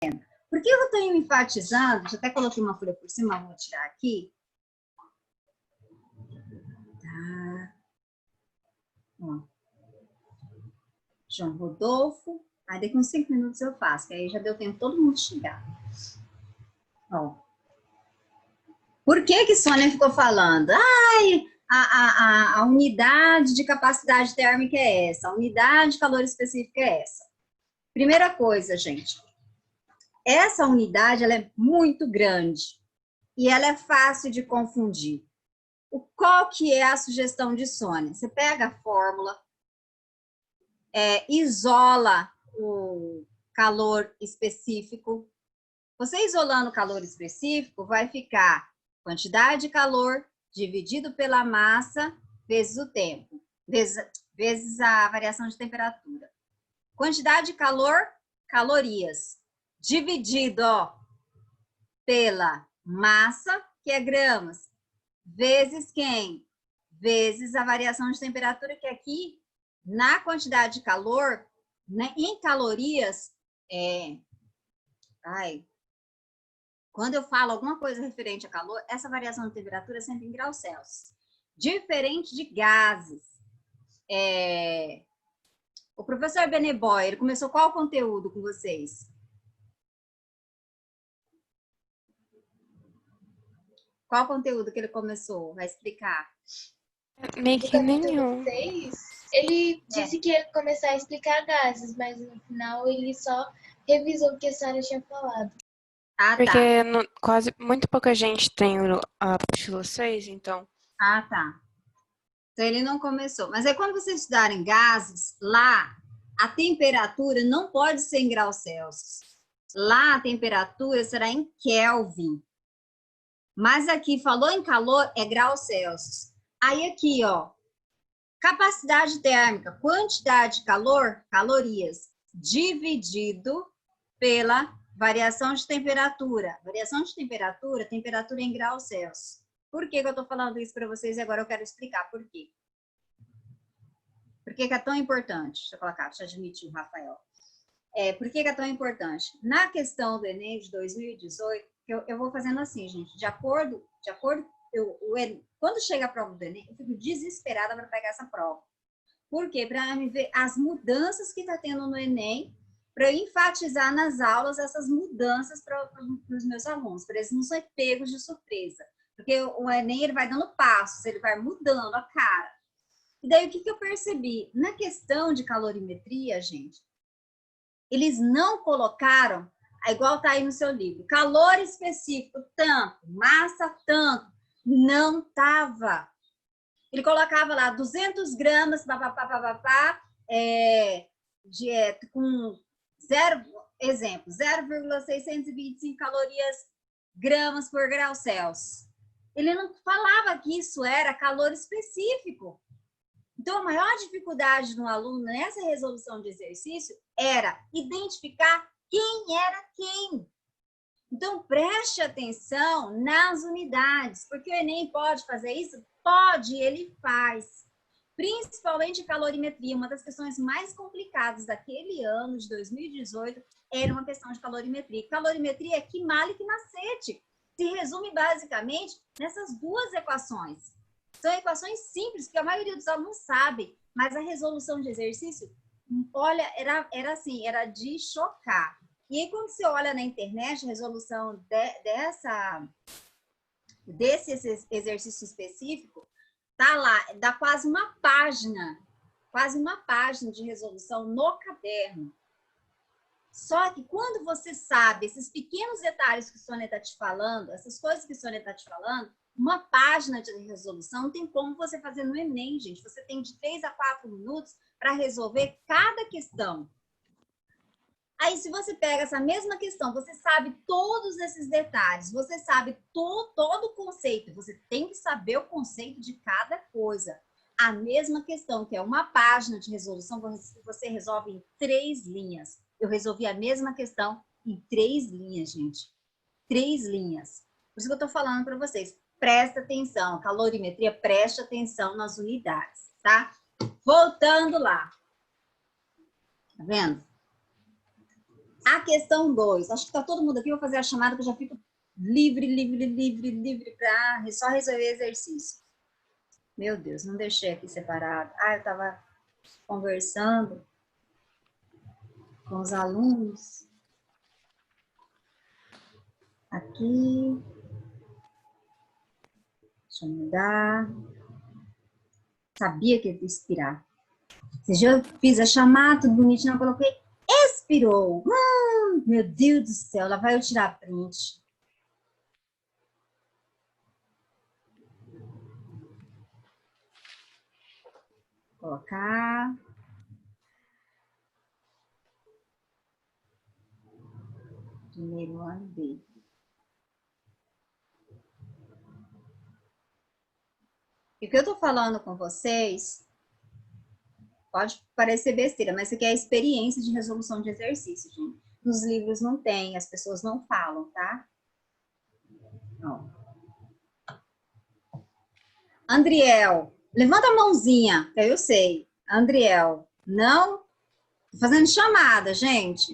Por que eu estou enfatizando? Já até coloquei uma folha por cima, vou tirar aqui. Tá. Ó. João Rodolfo. Aí daqui uns 5 minutos eu faço, que aí já deu tempo todo mundo chegar. Ó. Por que Sônia ficou falando? Ai, a unidade de capacidade térmica é essa, a unidade de calor específica é essa. Primeira coisa, gente, essa unidade ela é muito grande e ela é fácil de confundir. Qual que é a sugestão de Sônia? Você pega a fórmula, isola o calor específico. Você isolando o calor específico, vai ficar quantidade de calor dividido pela massa vezes o tempo, vezes a variação de temperatura. Quantidade de calor, calorias, dividido pela massa, que é gramas, vezes quem? Vezes a variação de temperatura, que aqui, na quantidade de calor, né, em calorias, quando eu falo alguma coisa referente a calor, essa variação de temperatura é sempre em graus Celsius. Diferente de gases. O professor Beneboy, ele começou qual conteúdo com vocês? Qual conteúdo que ele começou? Vai explicar. Meio que nenhum. Ele disse que ia começar a explicar gases, mas no final ele só revisou o que a Sara tinha falado. Ah, Porque tá. muito pouca gente tem a apostila 6, então. Ah, tá. Então ele não começou. Mas aí quando vocês estudarem gases, lá a temperatura não pode ser em graus Celsius. Lá a temperatura será em Kelvin. Mas aqui falou em calor é graus Celsius. Aí aqui, ó, capacidade térmica, quantidade de calor, calorias, dividido pela variação de temperatura. Variação de temperatura, temperatura em graus Celsius. Por que eu estou falando isso para vocês e agora eu quero explicar por quê. Por que é tão importante? Deixa eu colocar, deixa eu admitir o Rafael. Por que é tão importante? Na questão do Enem de 2018, eu vou fazendo assim, gente, quando chega a prova do Enem, eu fico desesperada para pegar essa prova. Por quê? Para me ver as mudanças que está tendo no Enem, para eu enfatizar nas aulas essas mudanças para os meus alunos, para eles não serem pegos de surpresa. Porque o Enem ele vai dando passos, ele vai mudando a cara. E daí o que eu percebi? Na questão de calorimetria, gente, eles não colocaram, igual está aí no seu livro, calor específico, tanto, massa, tanto. Não estava. Ele colocava lá 200 gramas, com 0,625 calorias gramas por grau Celsius. Ele não falava que isso era calor específico. Então, a maior dificuldade do aluno nessa resolução de exercício era identificar quem era quem. Então, preste atenção nas unidades, porque o Enem pode fazer isso? Pode, ele faz. Principalmente calorimetria, uma das questões mais complicadas daquele ano de 2018 era uma questão de calorimetria. Calorimetria é que mal e que macete. Se resume basicamente nessas duas equações. São equações simples, que a maioria dos alunos sabe, mas a resolução de exercício, olha, era assim, era de chocar. E aí, quando você olha na internet, a resolução desse exercício específico, tá lá, dá quase uma página de resolução no caderno. Só que quando você sabe esses pequenos detalhes que a Sônia está te falando, essas coisas que a Sônia está te falando, uma página de resolução tem como você fazer no Enem, gente. Você tem de 3 a 4 minutos para resolver cada questão. Aí, se você pega essa mesma questão, você sabe todos esses detalhes, você sabe todo o conceito, você tem que saber o conceito de cada coisa. A mesma questão, que é uma página de resolução, você resolve em 3 linhas. Eu resolvi a mesma questão em 3 linhas, gente. 3 linhas. Por isso que eu estou falando para vocês. Presta atenção, calorimetria, preste atenção nas unidades, tá? Voltando lá. Tá vendo? A questão 2. Acho que está todo mundo aqui. Vou fazer a chamada que eu já fico livre para só resolver exercício. Meu Deus, não deixei aqui separado. Eu estava conversando com os alunos. Aqui. Deixa eu mudar. Sabia que ia expirar. Esse dia eu fiz a chamada, tudo bonitinho, eu coloquei expirou. Meu Deus do céu, lá vai eu tirar print. Colocar. Primeiro ano B. E o que eu tô falando com vocês pode parecer besteira, mas isso aqui é a experiência de resolução de exercício, gente. Nos livros não tem, as pessoas não falam, tá? Ó. Andriel, levanta a mãozinha, que eu sei. Andriel, não? Tô fazendo chamada, gente.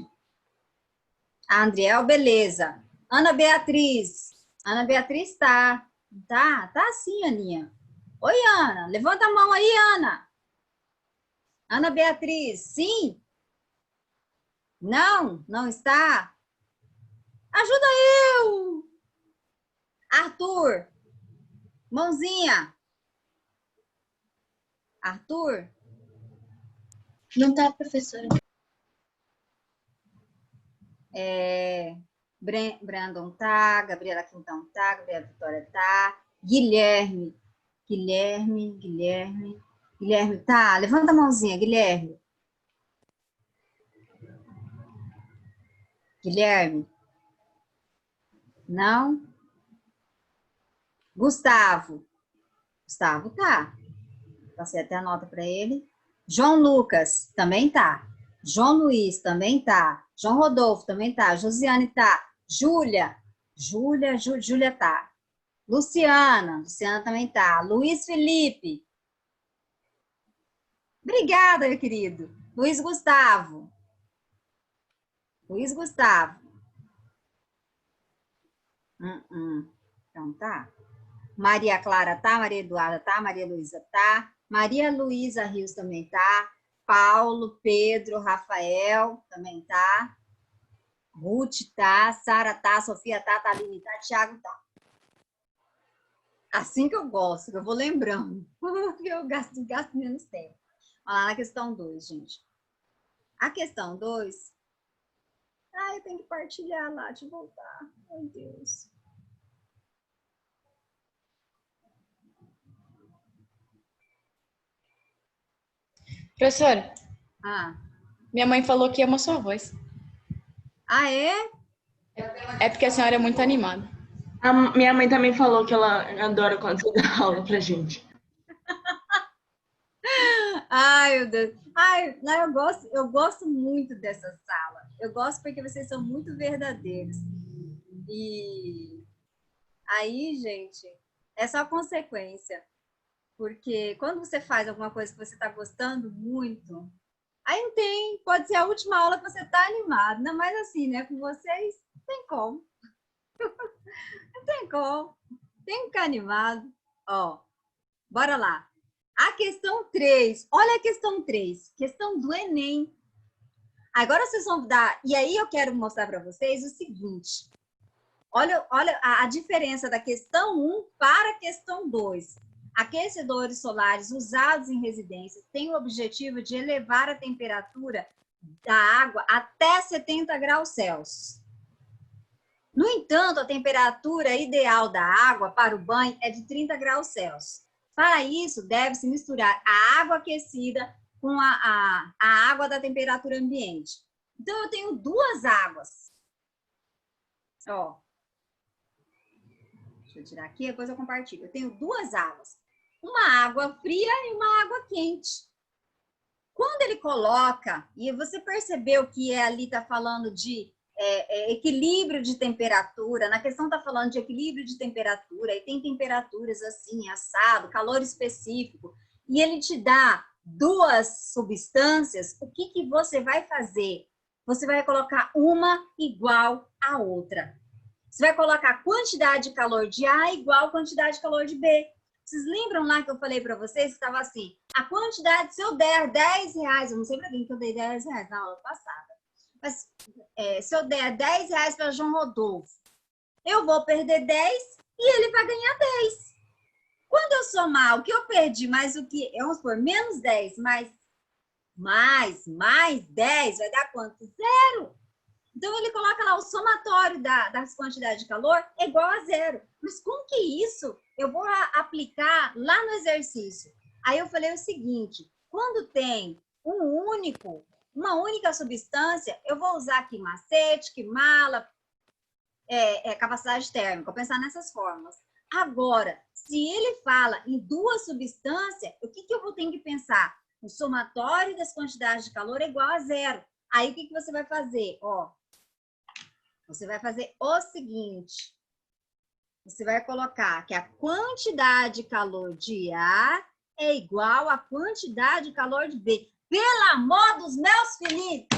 Andriel, beleza. Ana Beatriz. Ana Beatriz tá. Tá sim, Aninha. Oi, Ana. Levanta a mão aí, Ana. Ana Beatriz, sim? Não? Não está? Ajuda eu! Arthur. Mãozinha. Arthur? Não tá, professora. Brandon tá, Gabriela Quintão tá, Gabriela Vitória tá, Guilherme tá, levanta a mãozinha, Guilherme. Guilherme? Não? Gustavo tá. Passei até a nota para ele. João Lucas também tá. João Luiz também tá. João Rodolfo também tá. Josiane tá. Júlia tá. Luciana também tá. Luiz Felipe. Obrigada, meu querido. Luiz Gustavo. Então tá. Maria Clara tá, Maria Eduarda tá, Maria Luísa tá, Maria Luísa Rios também tá, Paulo, Pedro, Rafael também tá, Ruth tá, Sara tá, Sofia tá, Taline tá, Thiago tá. Assim que eu gosto, que eu vou lembrando, que eu gasto menos tempo. Olha lá na questão 2, gente. A questão 2, eu tenho que partilhar lá, deixa eu voltar, meu Deus. Professora, minha mãe falou que ama sua voz. Ah, é? É porque a senhora é muito animada. A minha mãe também falou que ela adora quando você dá aula pra gente. Ai, meu Deus. Ai, não, eu gosto muito dessa sala. Eu gosto porque vocês são muito verdadeiros. E aí, gente, é só consequência. Porque quando você faz alguma coisa que você está gostando muito, aí não tem, pode ser a última aula que você está animado. Não, mas assim, né? Com vocês, não tem como. Não tem como. Tem que ficar animado. Ó, bora lá. A questão 3. Olha a questão 3. Questão do Enem. Agora vocês vão dar... E aí eu quero mostrar para vocês o seguinte. Olha a diferença da questão 1 para a questão 2. Aquecedores solares usados em residências têm o objetivo de elevar a temperatura da água até 70 graus Celsius. No entanto, a temperatura ideal da água para o banho é de 30 graus Celsius. Para isso, deve-se misturar a água aquecida com a água da temperatura ambiente. Então, eu tenho duas águas. Ó. Deixa eu tirar aqui, depois eu compartilho. Eu tenho duas águas. Uma água fria e uma água quente. Quando ele coloca, e você percebeu que ali está falando de equilíbrio de temperatura, na questão está falando de equilíbrio de temperatura, e tem temperaturas assim, assado, calor específico, e ele te dá duas substâncias, o que você vai fazer? você vai colocar uma igual à outra. Você vai colocar a quantidade de calor de A igual a quantidade de calor de B. Vocês lembram lá que eu falei para vocês? Estava assim, a quantidade, se eu der 10 reais, eu não sei para quem que eu dei 10 reais na aula passada, mas se eu der 10 reais para João Rodolfo, eu vou perder 10 e ele vai ganhar 10. Quando eu somar o que eu perdi mais o que, vamos por menos 10, mais 10, vai dar quanto? 0. Então, ele coloca lá o somatório das quantidades de calor é igual a 0. Mas como que isso eu vou aplicar lá no exercício? Aí eu falei o seguinte, quando tem uma única substância, eu vou usar aqui macete, quimala, capacidade térmica, vou pensar nessas formas. Agora, se ele fala em duas substâncias, o que eu vou ter que pensar? O somatório das quantidades de calor é igual a 0. Aí, o que você vai fazer? Ó, você vai fazer o seguinte. Você vai colocar que a quantidade de calor de A é igual à quantidade de calor de B. Pelo amor dos meus filhinhos!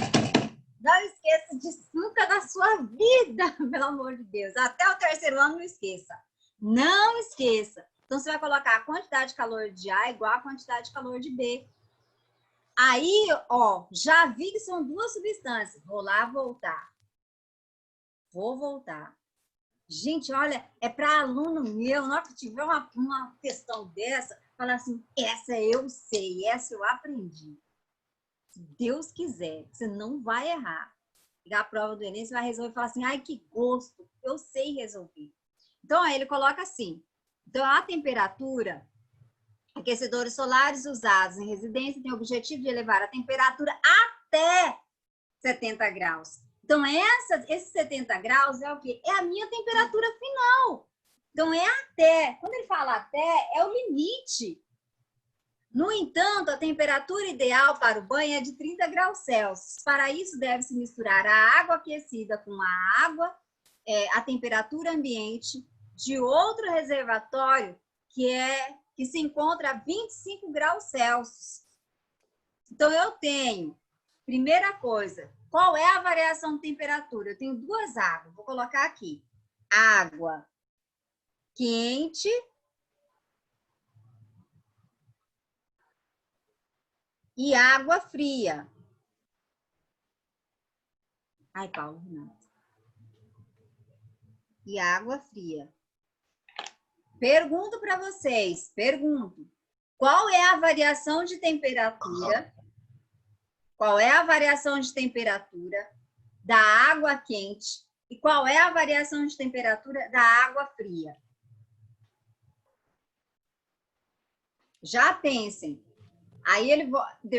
Não esqueça disso nunca na sua vida, pelo amor de Deus. Até o terceiro ano, não esqueça. Não esqueça. Então, você vai colocar a quantidade de calor de A igual à quantidade de calor de B. Aí, ó, já vi que são duas substâncias. Vou lá voltar. Vou voltar. Gente, olha, é para aluno meu, na hora que tiver uma questão dessa, falar assim, essa eu sei, essa eu aprendi. Se Deus quiser, você não vai errar. Pegar a prova do Enem, você vai resolver e falar assim, ai, que gosto, eu sei resolver. Então, aí ele coloca assim, então a temperatura, aquecedores solares usados em residência têm o objetivo de elevar a temperatura até 70 graus. Então, esses 70 graus é o quê? É a minha temperatura final. Então, é até. Quando ele fala até, é o limite. No entanto, a temperatura ideal para o banho é de 30 graus Celsius. Para isso, deve-se misturar a água aquecida com a água, a temperatura ambiente de outro reservatório que se encontra a 25 graus Celsius. Então, eu tenho, primeira coisa, qual é a variação de temperatura? Eu tenho duas águas, vou colocar aqui. Água quente e água fria. Ai, Paulo, não. E água fria. Pergunto para vocês, qual é a variação de temperatura? Qual é a variação de temperatura da água quente e qual é a variação de temperatura da água fria? Já pensem. Aí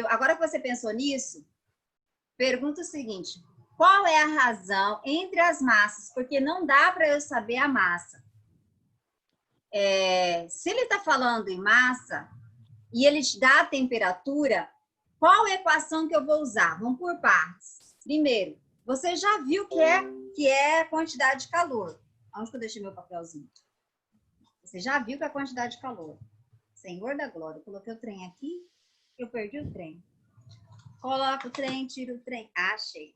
agora que você pensou nisso, pergunta o seguinte, qual é a razão entre as massas? Porque não dá para eu saber a massa. Se ele está falando em massa e ele te dá a temperatura, qual é a equação que eu vou usar? Vamos por partes. Primeiro, você já viu que é a quantidade de calor. Onde que eu deixei meu papelzinho? Você já viu que é a quantidade de calor. Senhor da glória, eu coloquei o trem aqui, eu perdi o trem. Coloca o trem, tira o trem. Achei.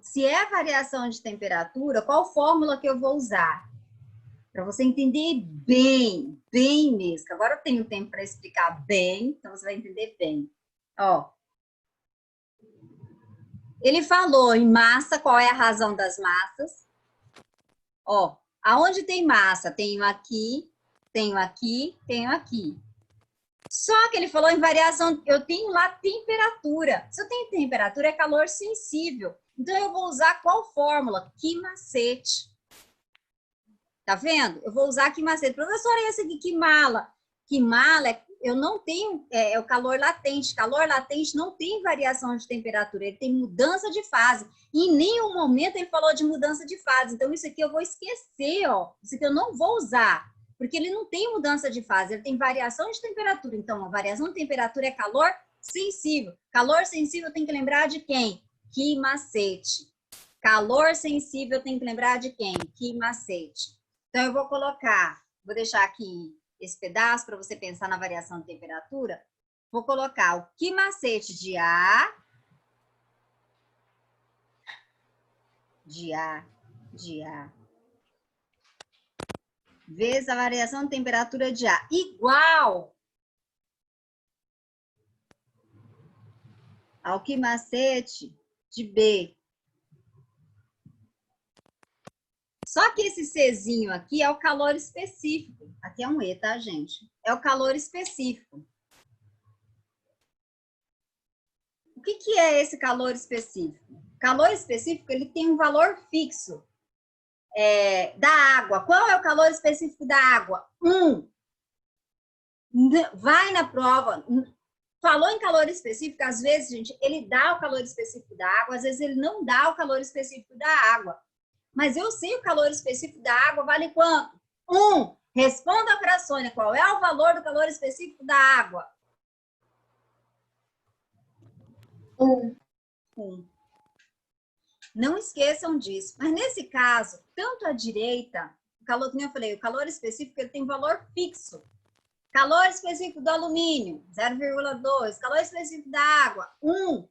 Se é a variação de temperatura, qual fórmula que eu vou usar? Para você entender bem mesmo. Agora eu tenho tempo para explicar bem, então você vai entender bem. Ó, ele falou em massa, qual é a razão das massas? Ó, aonde tem massa? Tenho aqui, tenho aqui, tenho aqui. Só que ele falou em variação, eu tenho lá temperatura. Se eu tenho temperatura, é calor sensível. Então, eu vou usar qual fórmula? Que macete. Tá vendo? Eu vou usar que macete. Professora, esse aqui, que mala? Que mala, eu não tenho, é o calor latente. Calor latente não tem variação de temperatura, ele tem mudança de fase. E em nenhum momento ele falou de mudança de fase. Então, isso aqui eu vou esquecer, ó. Isso aqui eu não vou usar, porque ele não tem mudança de fase, ele tem variação de temperatura. Então, a variação de temperatura é calor sensível. Calor sensível tem que lembrar de quem? Que macete. Calor sensível tem que lembrar de quem? Que macete. Então, eu vou deixar aqui esse pedaço para você pensar na variação de temperatura. Vou colocar o que macete de A de A, vezes a variação de temperatura de A, igual ao quimacete de B. Só que esse Czinho aqui é o calor específico. Aqui é um E, tá, gente? É o calor específico. O que é esse calor específico? O calor específico, ele tem um valor fixo da água. Qual é o calor específico da água? 1. Vai na prova. Falou em calor específico, às vezes, gente, ele dá o calor específico da água, às vezes ele não dá o calor específico da água. Mas eu sei o calor específico da água vale quanto? 1. Responda para a Sônia, qual é o valor do calor específico da água? 1. Não esqueçam disso. Mas nesse caso, tanto a direita, o calor, como eu falei, o calor específico ele tem valor fixo. Calor específico do alumínio, 0,2. Calor específico da água, 1.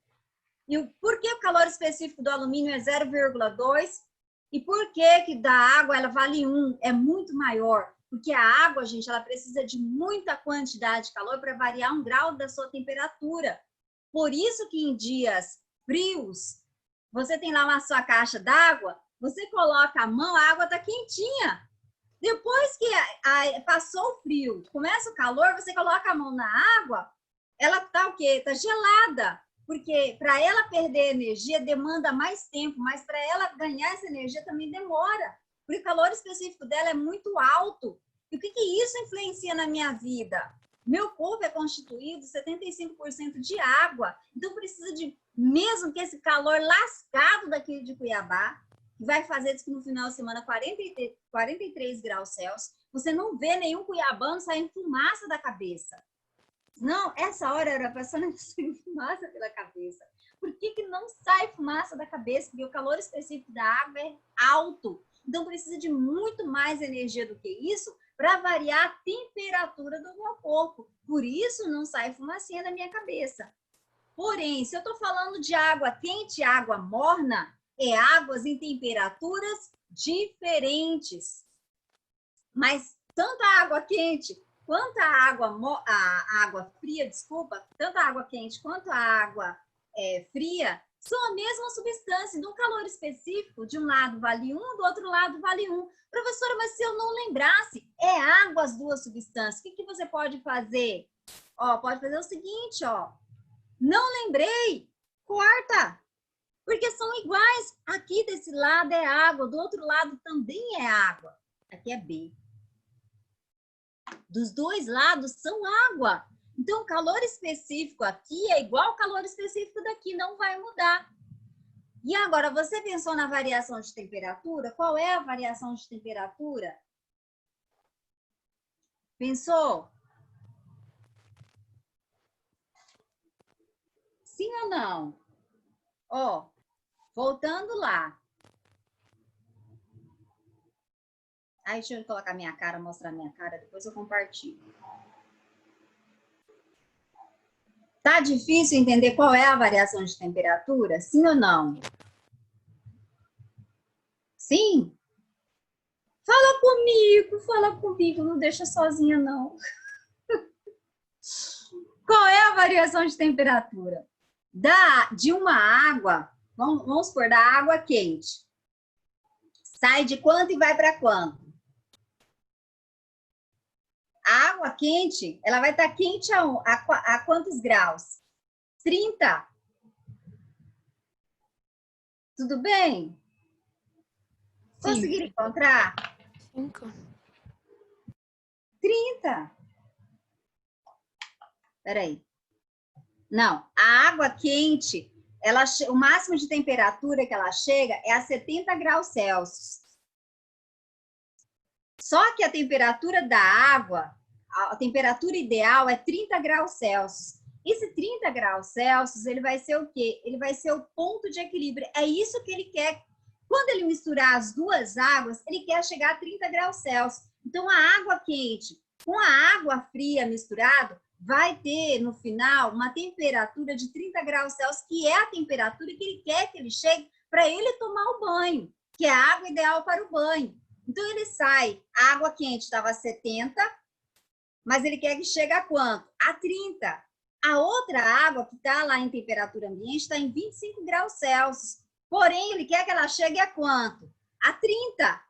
E por que o calor específico do alumínio é 0,2? E por que da água ela vale 1? É muito maior. Porque a água, gente, ela precisa de muita quantidade de calor para variar 1 grau da sua temperatura. Por isso que em dias frios, você tem lá na sua caixa d'água, você coloca a mão, a água está quentinha. Depois que passou o frio, começa o calor, você coloca a mão na água, ela está o quê? Está gelada. Porque para ela perder energia demanda mais tempo, mas para ela ganhar essa energia também demora. Porque o calor específico dela é muito alto. E o que isso influencia na minha vida? Meu corpo é constituído 75% de água. Então precisa de, mesmo que esse calor lascado daqui de Cuiabá, que vai fazer no final de semana 43 graus Celsius, você não vê nenhum cuiabano saindo fumaça da cabeça. Não, essa hora era para sair fumaça pela cabeça. Por que não sai fumaça da cabeça? Porque o calor específico da água é alto. Então, precisa de muito mais energia do que isso para variar a temperatura do meu corpo. Por isso, não sai fumacinha da minha cabeça. Porém, se eu estou falando de água quente e água morna, é águas em temperaturas diferentes. Mas tanto a água quente quanto a água fria, tanto a água quente quanto a água fria são a mesma substância. De um calor específico, de um lado vale 1, do outro lado vale 1. Professora, mas se eu não lembrasse, é água as duas substâncias. O que você pode fazer? Pode fazer o seguinte, não lembrei, corta, porque são iguais. Aqui desse lado é água, do outro lado também é água. Aqui é B. Dos dois lados são água. Então, o calor específico aqui é igual ao calor específico daqui, não vai mudar. E agora, você pensou na variação de temperatura? Qual é a variação de temperatura? Pensou? Sim ou não? Voltando lá. Aí, deixa eu colocar minha cara, mostrar minha cara, depois eu compartilho. Tá difícil entender qual é a variação de temperatura? Sim ou não? Sim? Fala comigo, não deixa sozinha, não. Qual é a variação de temperatura? De uma água, vamos supor, da água quente. Sai de quanto e vai para quanto? A água quente, ela vai estar quente a quantos graus? 30. Tudo bem? Conseguiram encontrar? 5. 30. Peraí. Não, a água quente, o máximo de temperatura que ela chega é a 70 graus Celsius. Só que a temperatura da água, a temperatura ideal é 30 graus Celsius. Esse 30 graus Celsius, ele vai ser o quê? Ele vai ser o ponto de equilíbrio. É isso que ele quer. Quando ele misturar as duas águas, ele quer chegar a 30 graus Celsius. Então, a água quente com a água fria misturado, vai ter, no final, uma temperatura de 30 graus Celsius, que é a temperatura que ele quer que ele chegue para ele tomar o banho, que é a água ideal para o banho. Então, ele sai, a água quente estava a 70, mas ele quer que chegue a quanto? A 30. A outra água que está lá em temperatura ambiente está em 25 graus Celsius. Porém, ele quer que ela chegue a quanto? A 30.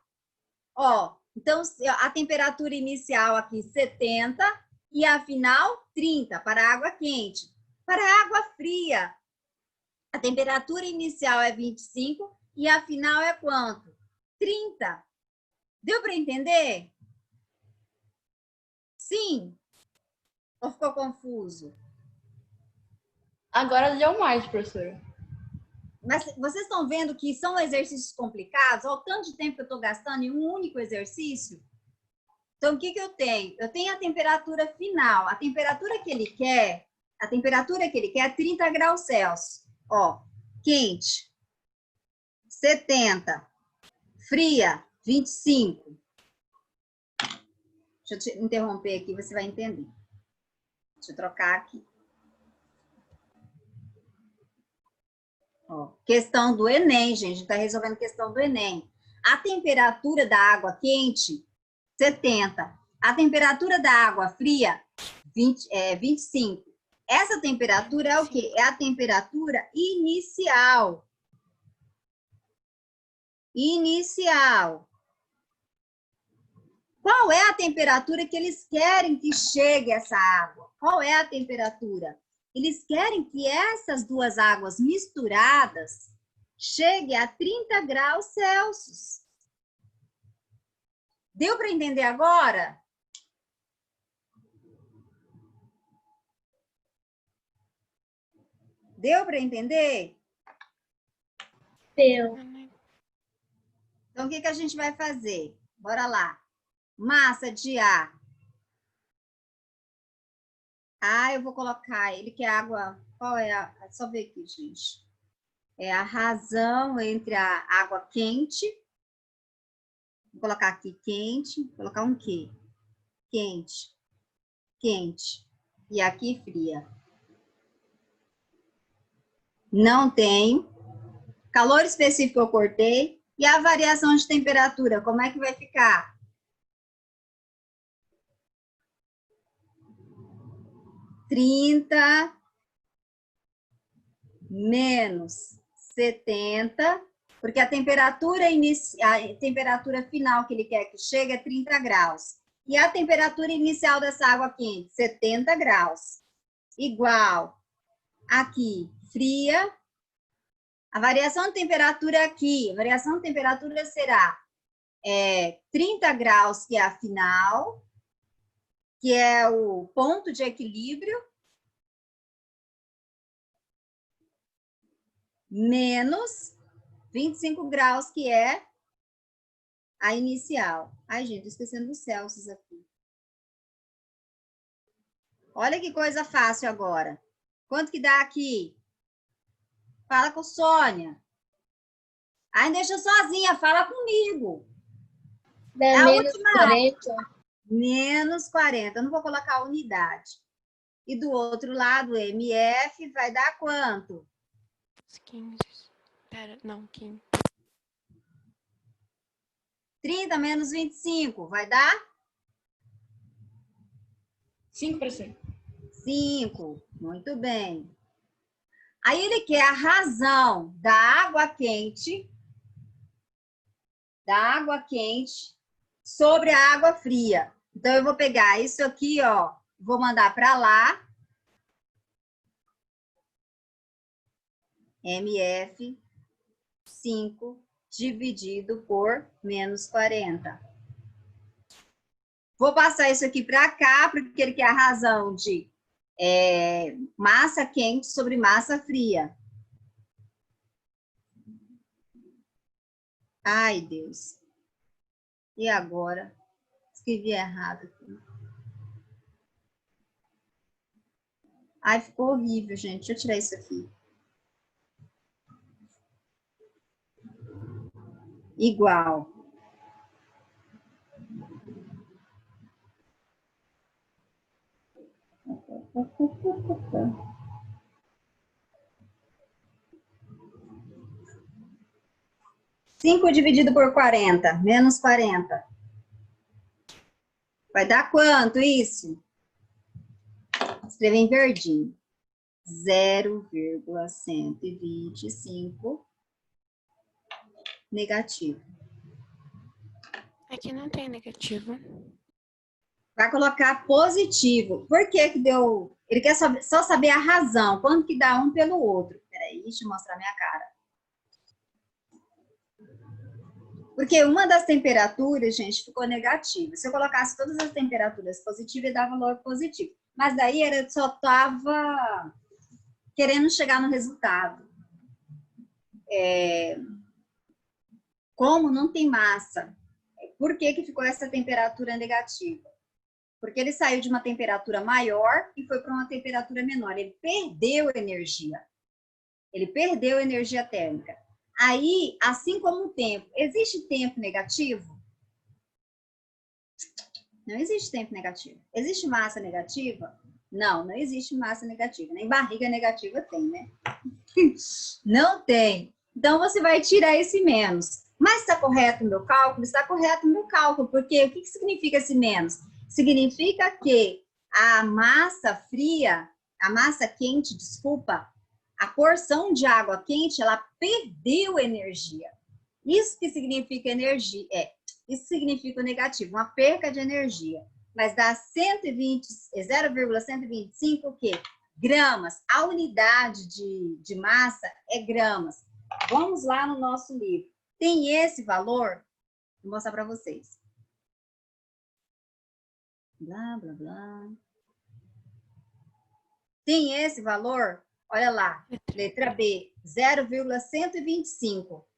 Ó, então, a temperatura inicial aqui 70 e a final 30 para a água quente. Para a água fria, a temperatura inicial é 25 e a final é quanto? 30. Deu para entender? Sim? Ou ficou confuso? Agora deu mais, professora. Mas vocês estão vendo que são exercícios complicados? Olha o tanto de tempo que eu estou gastando em um único exercício. Então, o que eu tenho? Eu tenho a temperatura final. A temperatura que ele quer é 30 graus Celsius. Ó, quente, 70. Fria, 25. Deixa eu te interromper aqui, você vai entender. Deixa eu trocar aqui. Ó, questão do Enem, gente. A gente está resolvendo a questão do Enem. A temperatura da água quente, 70. A temperatura da água fria, 25. Essa temperatura é o quê? É a temperatura inicial. Inicial. Qual é a temperatura que eles querem que chegue essa água? Qual é a temperatura? Eles querem que essas duas águas misturadas cheguem a 30 graus Celsius. Deu para entender agora? Deu para entender? Deu. Então, o que a gente vai fazer? Bora lá. Massa de ar. Eu vou colocar, ele quer água, qual é a, só ver aqui, gente. É a razão entre a água quente, vou colocar aqui quente, vou colocar um Q. Quente, quente, e aqui fria. Não tem. Calor específico eu cortei. E a variação de temperatura, como é que vai ficar? -30 menos 70, porque a temperatura final que ele quer que chegue é 30 graus. E a temperatura inicial dessa água quente, 70 graus. Igual aqui, fria. A variação de temperatura aqui, a variação de temperatura será 30 graus, que é a final, que é o ponto de equilíbrio, menos 25 graus, que é a inicial. Ai, gente, tô esquecendo dos Celsius aqui. Olha que coisa fácil agora. Quanto que dá aqui? Fala com Sônia. Ai, deixa sozinha, fala comigo. Dá É a menos última. 40. Menos 40. Eu não vou colocar a unidade. E do outro lado, MF vai dar quanto? 15. Pera, não, 15. 30 menos 25, vai dar? 5, professor. 5. Muito bem. Aí ele quer a razão da água quente sobre a água fria. Então, eu vou pegar isso aqui, ó, vou mandar para lá. MF 5 dividido por menos 40. Vou passar isso aqui para cá, porque ele quer a razão de massa quente sobre massa fria. Ai, Deus. E agora? Escrevi errado aqui. Ai, ficou horrível, gente. Deixa eu tirar isso aqui. Igual. 5 dividido por 40, menos 40. Vai dar quanto isso? Escrever em verdinho. 0,125 negativo. Aqui não tem negativo. Vai colocar positivo. Por que que deu... Ele quer só saber a razão. Quando que dá um pelo outro. Peraí, deixa eu mostrar minha cara. Porque uma das temperaturas, gente, ficou negativa. Se eu colocasse todas as temperaturas positivas, ia dar valor positivo. Mas daí ele só estava querendo chegar no resultado. Como não tem massa, por que que ficou essa temperatura negativa? Porque ele saiu de uma temperatura maior e foi para uma temperatura menor. Ele perdeu energia. Ele perdeu energia térmica. Aí, assim como o tempo, existe tempo negativo? Não existe tempo negativo. Existe massa negativa? Não, não existe massa negativa. Nem barriga negativa tem, né? Não tem. Então, você vai tirar esse menos. Mas está correto no meu cálculo? Está correto no meu cálculo. Porque o que significa esse menos? Significa que a massa fria, a massa quente, desculpa, a porção de água quente, ela perdeu energia. Isso que significa energia, isso significa o negativo, uma perca de energia. Mas dá 0,125 o quê? Gramas. A unidade de massa é gramas. Vamos lá no nosso livro. Tem esse valor, vou mostrar para vocês. Blá, blá, blá. Tem esse valor? Olha lá, letra B, 0,125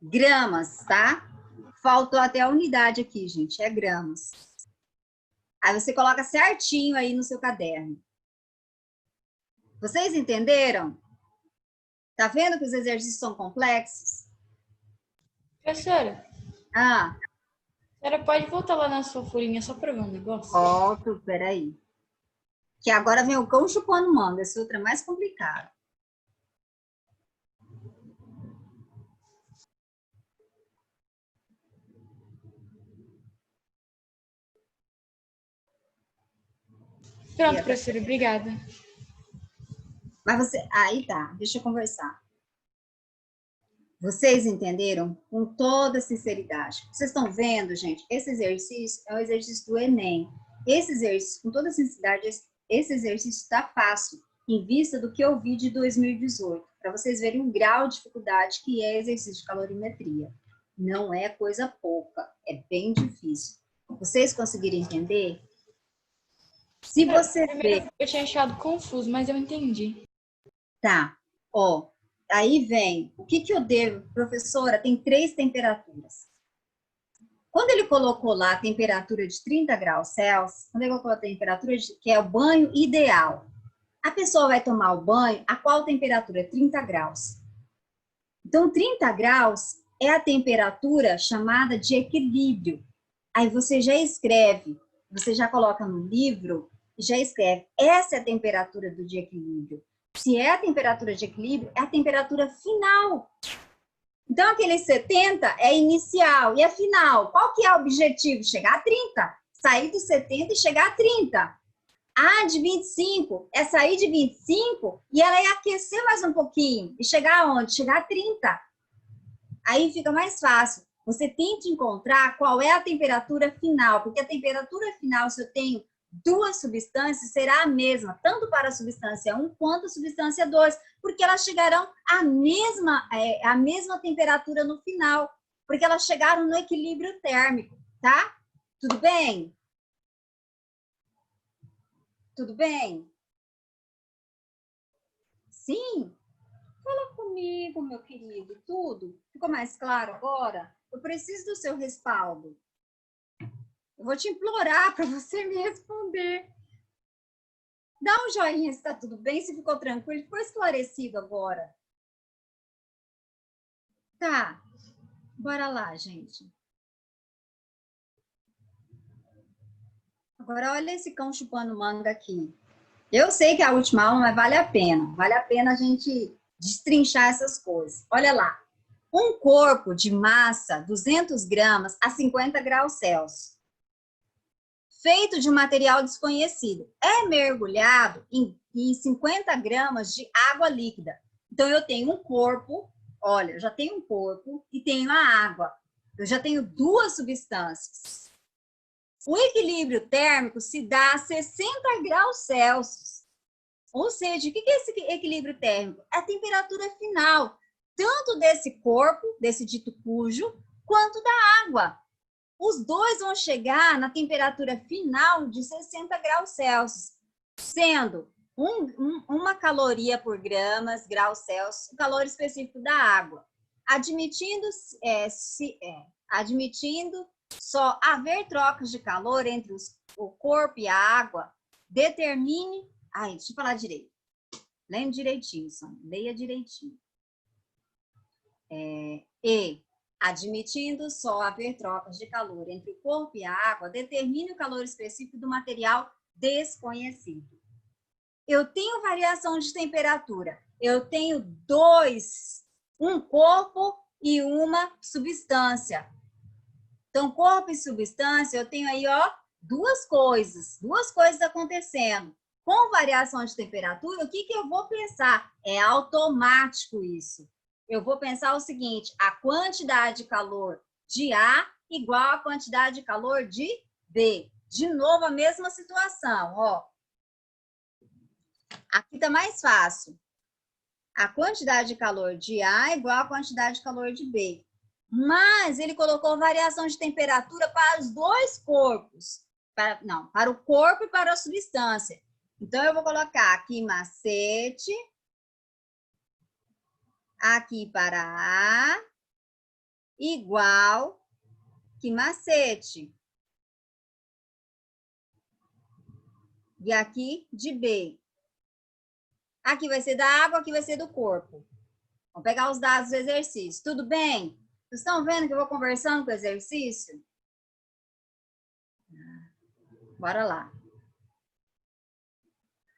gramas, tá? Faltou até a unidade aqui, gente, é gramas. Aí você coloca certinho aí no seu caderno. Vocês entenderam? Tá vendo que os exercícios são complexos? Professora, Ah. A senhora pode voltar lá na sua folhinha só para ver um negócio? Volto, peraí. Que agora vem o cão chupando manga, essa outra é mais complicada. Pronto, professora, obrigada. Mas você... Aí tá, deixa eu conversar. Vocês entenderam? Com toda sinceridade. Vocês estão vendo, gente? Esse exercício é o exercício do Enem. Esse exercício, com toda sinceridade, esse exercício está fácil, em vista do que eu vi de 2018. Para vocês verem o grau de dificuldade que é exercício de calorimetria. Não é coisa pouca, é bem difícil. Vocês conseguiram entender? Se você vê... Eu tinha achado confuso, mas eu entendi. Tá, ó, aí vem, o que eu devo, professora, tem 3 temperaturas. Quando ele colocou lá a temperatura de 30 graus Celsius, quando ele colocou a temperatura que é o banho ideal, a pessoa vai tomar o banho a qual temperatura? 30 graus. Então, 30 graus é a temperatura chamada de equilíbrio. Aí você já escreve, você já coloca no livro e já escreve, essa é a temperatura do de equilíbrio. Se é a temperatura de equilíbrio, é a temperatura final. Então, aquele 70 é inicial. E a final? Qual que é o objetivo? Chegar a 30. Sair do 70 e chegar a 30. A de 25 é sair de 25 e ela é aquecer mais um pouquinho. E chegar aonde? Chegar a 30. Aí fica mais fácil. Você tenta encontrar qual é a temperatura final. Porque a temperatura final, se eu tenho 2 substâncias, será a mesma, tanto para a substância 1 quanto a substância 2, porque elas chegarão à mesma temperatura no final, porque elas chegaram no equilíbrio térmico, tá? Tudo bem? Tudo bem? Sim? Fala comigo, meu querido, tudo? Ficou mais claro agora? Eu preciso do seu respaldo. Eu vou te implorar para você me responder. Dá um joinha se está tudo bem, se ficou tranquilo, ficou esclarecido agora. Tá, bora lá, gente. Agora, olha esse cão chupando manga aqui. Eu sei que é a última aula, mas vale a pena. Vale a pena a gente destrinchar essas coisas. Olha lá. um corpo de massa, 200 gramas, a 50 graus Celsius, feito de um material desconhecido, é mergulhado em 50 gramas de água líquida. Então, eu tenho um corpo, olha, eu já tenho um corpo e tenho a água. Eu já tenho duas substâncias. O equilíbrio térmico se dá a 60 graus Celsius. Ou seja, o que é esse equilíbrio térmico? É a temperatura final, tanto desse corpo, desse dito cujo, quanto da água. Os dois vão chegar na temperatura final de 60 graus Celsius, sendo uma caloria por graus Celsius, o calor específico da água. Admitindo só haver trocas de calor entre o corpo e a água, determine... Ai, deixa eu falar direito. Lembre direitinho, Sônia. Leia direitinho. Admitindo só haver trocas de calor entre o corpo e a água, determine o calor específico do material desconhecido. Eu tenho variação de temperatura. Eu tenho um corpo e uma substância. Então, corpo e substância, eu tenho aí, ó, duas coisas acontecendo. Com variação de temperatura, o que eu vou pensar? É automático isso. Eu vou pensar o seguinte, a quantidade de calor de A igual à quantidade de calor de B. De novo, a mesma situação, ó. Aqui tá mais fácil. A quantidade de calor de A é igual à quantidade de calor de B. Mas ele colocou variação de temperatura para os dois corpos. Para o corpo e para a substância. Então, eu vou colocar aqui macete. Aqui para A igual que macete. E aqui de B. Aqui vai ser da água, aqui vai ser do corpo. Vamos pegar os dados do exercício. Tudo bem? Vocês estão vendo que eu vou conversando com o exercício? Bora lá.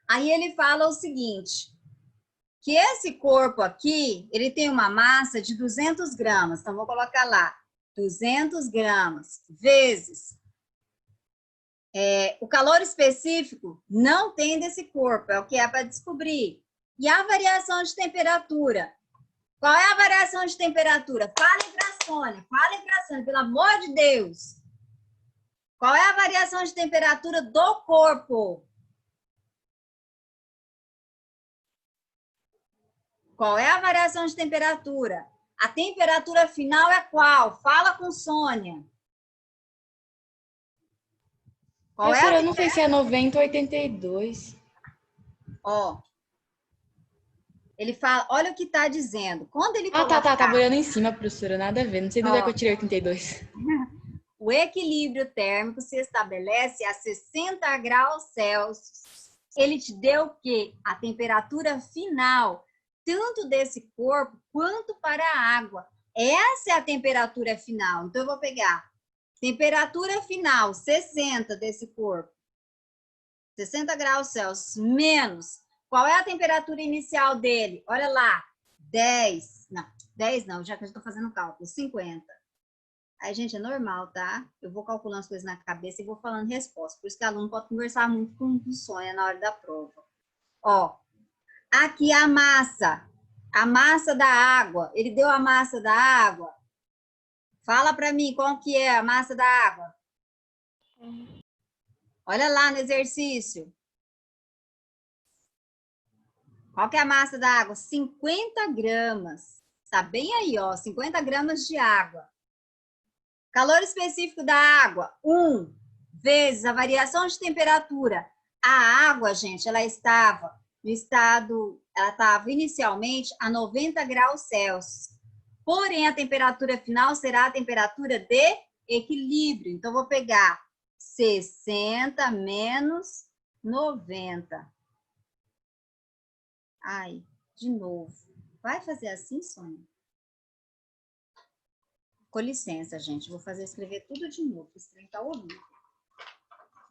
Aí ele fala o seguinte, que esse corpo aqui, ele tem uma massa de 200 gramas. Então, vou colocar lá, 200 gramas vezes. O calor específico não tem desse corpo, é o que é para descobrir. E a variação de temperatura? Qual é a variação de temperatura? Falem para a Sônia, pelo amor de Deus. Qual é a variação de temperatura do corpo? Qual é a variação de temperatura? A temperatura final é qual? Fala com Sônia. Qual Professora, é eu não sei se é 90 ou 82. Ó. Ele fala, olha o que está dizendo. Quando ele Tá olhando em cima, professora, nada a ver. Não sei de onde é que eu tirei 82. O equilíbrio térmico se estabelece a 60 graus Celsius. Ele te deu o quê? A temperatura final, tanto desse corpo quanto para a água. Essa é a temperatura final. Então, eu vou pegar temperatura final, 60 desse corpo. 60 graus Celsius, menos. Qual é a temperatura inicial dele? Olha lá, 10. Não, 10 não, já que eu estou fazendo cálculo, 50. Aí, gente, é normal, tá? Eu vou calculando as coisas na cabeça e vou falando resposta. Por isso que o aluno pode conversar muito com o Sônia na hora da prova. Ó, aqui a massa da água. Ele deu a massa da água. Fala para mim qual que é a massa da água. Olha lá no exercício. Qual que é a massa da água? 50 gramas. Tá bem aí, ó, 50 gramas de água. Calor específico da água, 1 vezes a variação de temperatura. A água, gente, ela estava inicialmente a 90 graus Celsius. Porém, a temperatura final será a temperatura de equilíbrio. Então, vou pegar 60 menos 90. Ai, de novo. Vai fazer assim, Sônia? Com licença, gente. Vou escrever tudo de novo. Esse trem tá horrível.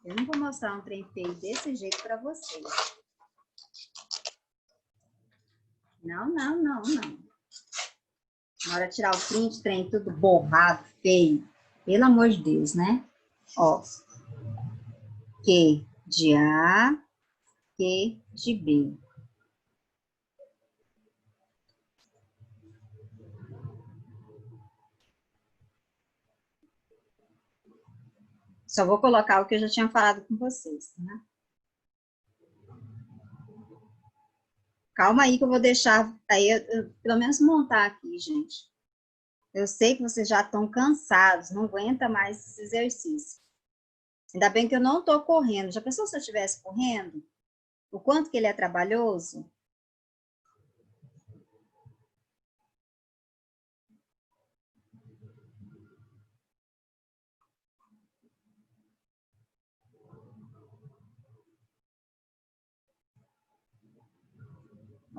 Eu não vou mostrar um trem feio desse jeito para vocês. Não. Na hora de tirar o print, trem tudo borrado, feio. Pelo amor de Deus, né? Ó. Q de A, Q de B. Só vou colocar o que eu já tinha falado com vocês, né? Calma aí que eu vou deixar, aí eu pelo menos montar aqui, gente. Eu sei que vocês já estão cansados, não aguenta mais esse exercício. Ainda bem que eu não estou correndo. Já pensou se eu estivesse correndo? O quanto que ele é trabalhoso?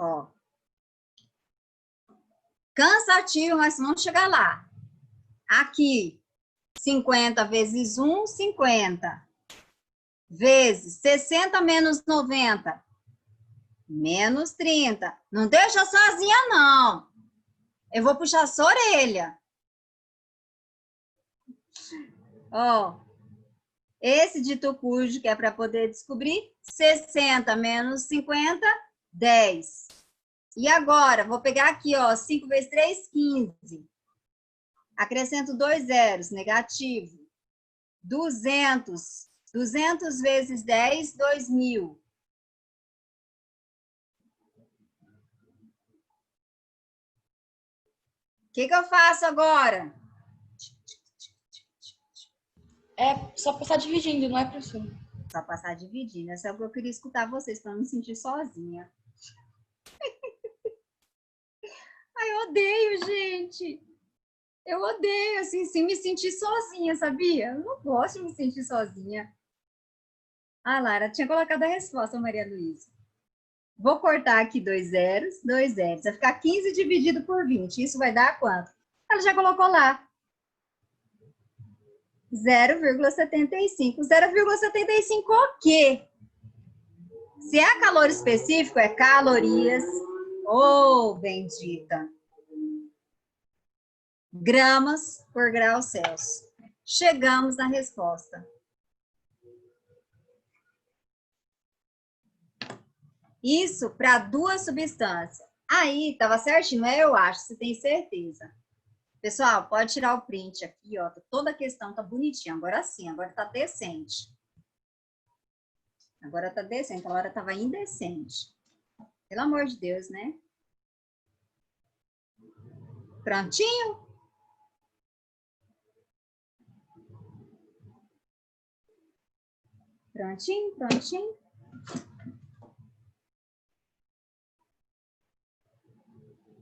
Ó. Cansativo, mas vamos chegar lá. Aqui, 50 vezes 1, 50. Vezes 60 menos 90. Menos 30. Não deixa sozinha, não. Eu vou puxar a sua orelha. Ó. Esse dito cujo, que é para poder descobrir. 60 menos 50, 10. E agora, vou pegar aqui, ó, 5 vezes 3, 15. Acrescento 2 zeros, negativo. 200. 200 vezes 10, 2.000. O que eu faço agora? É só passar dividindo, não é, professor? Só passar dividindo. Essa é o que eu queria escutar vocês, para não me sentir sozinha. Ai, eu odeio, gente. Eu odeio, assim, me sentir sozinha, sabia? Eu não gosto de me sentir sozinha. Ah, Lara, tinha colocado a resposta, Maria Luísa. Vou cortar aqui 2 zeros, 2 zeros. Vai ficar 15 dividido por 20. Isso vai dar quanto? Ela já colocou lá. 0,75. 0,75 o quê? Se é calor específico, é calorias. Oh, bendita. Gramas por grau Celsius. Chegamos na resposta. Isso para 2 substâncias. Aí, estava certinho, é? Eu acho, você tem certeza. Pessoal, pode tirar o print aqui, ó. Toda a questão tá bonitinha. Agora sim, agora tá decente. Agora tá decente, a hora estava indecente. Pelo amor de Deus, né? Prontinho? Prontinho, prontinho.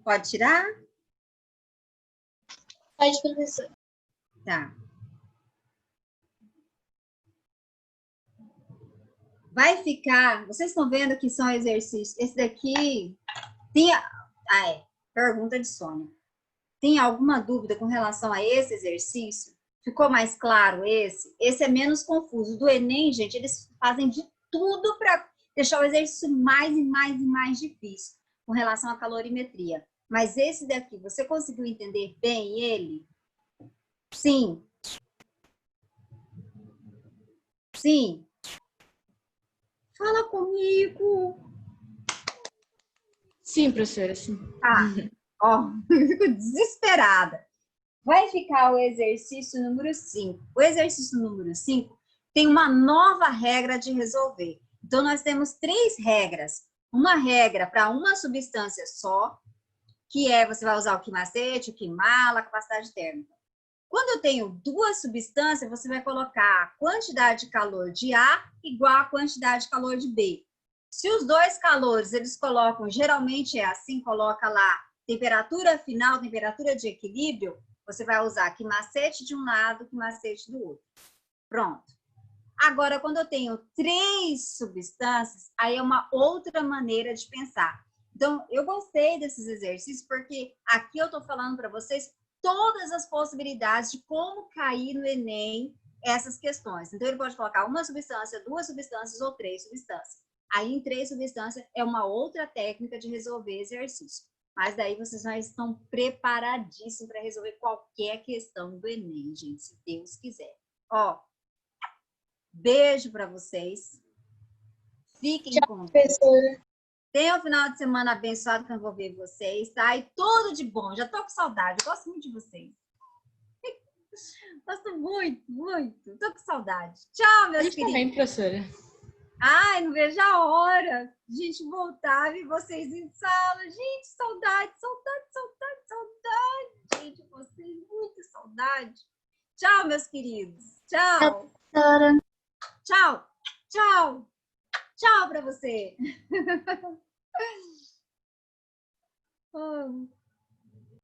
Pode tirar? Pode, professor. Tá. Vai ficar... Vocês estão vendo que são exercícios... Esse daqui... Pergunta de Sônia. Tem alguma dúvida com relação a esse exercício? Ficou mais claro esse? Esse é menos confuso. Do Enem, gente, eles fazem de tudo para deixar o exercício mais e mais e mais difícil com relação à calorimetria. Mas esse daqui, você conseguiu entender bem ele? Sim. Sim. Fala comigo. Sim, professora, sim. Tá. Ó, fico desesperada. Vai ficar o exercício número 5. O exercício número 5 tem uma nova regra de resolver. Então, nós temos 3 regras. Uma regra para uma substância só, que é, você vai usar o quimacete, o quimala, a capacidade térmica. Quando eu tenho 2 substâncias, você vai colocar a quantidade de calor de A igual a quantidade de calor de B. Se os 2 calores, eles colocam, geralmente é assim, coloca lá, temperatura final, temperatura de equilíbrio, você vai usar quimacete de um lado, quimacete do outro. Pronto. Agora, quando eu tenho 3 substâncias, aí é uma outra maneira de pensar. Então, eu gostei desses exercícios, porque aqui eu estou falando para vocês todas as possibilidades de como cair no Enem essas questões. Então, ele pode colocar uma substância, 2 substâncias ou 3 substâncias. Aí, em 3 substâncias, é uma outra técnica de resolver exercício. Mas daí vocês já estão preparadíssimos para resolver qualquer questão do Enem, gente, se Deus quiser. Ó, beijo para vocês. Fiquem com Deus. Professora. Tenham um final de semana abençoado que eu vou ver vocês, tá? E tudo de bom. Já tô com saudade. Gosto muito de vocês. Gosto muito, muito. Tô com saudade. Tchau, meus A gente queridos. também, professora. Ai, não vejo a hora de a gente voltar e vocês em sala. Gente, saudade, saudade, saudade, saudade. Gente, vocês, muita saudade. Tchau, meus queridos. Tchau. Professora. Tchau. Tchau. Tchau para você. Oh.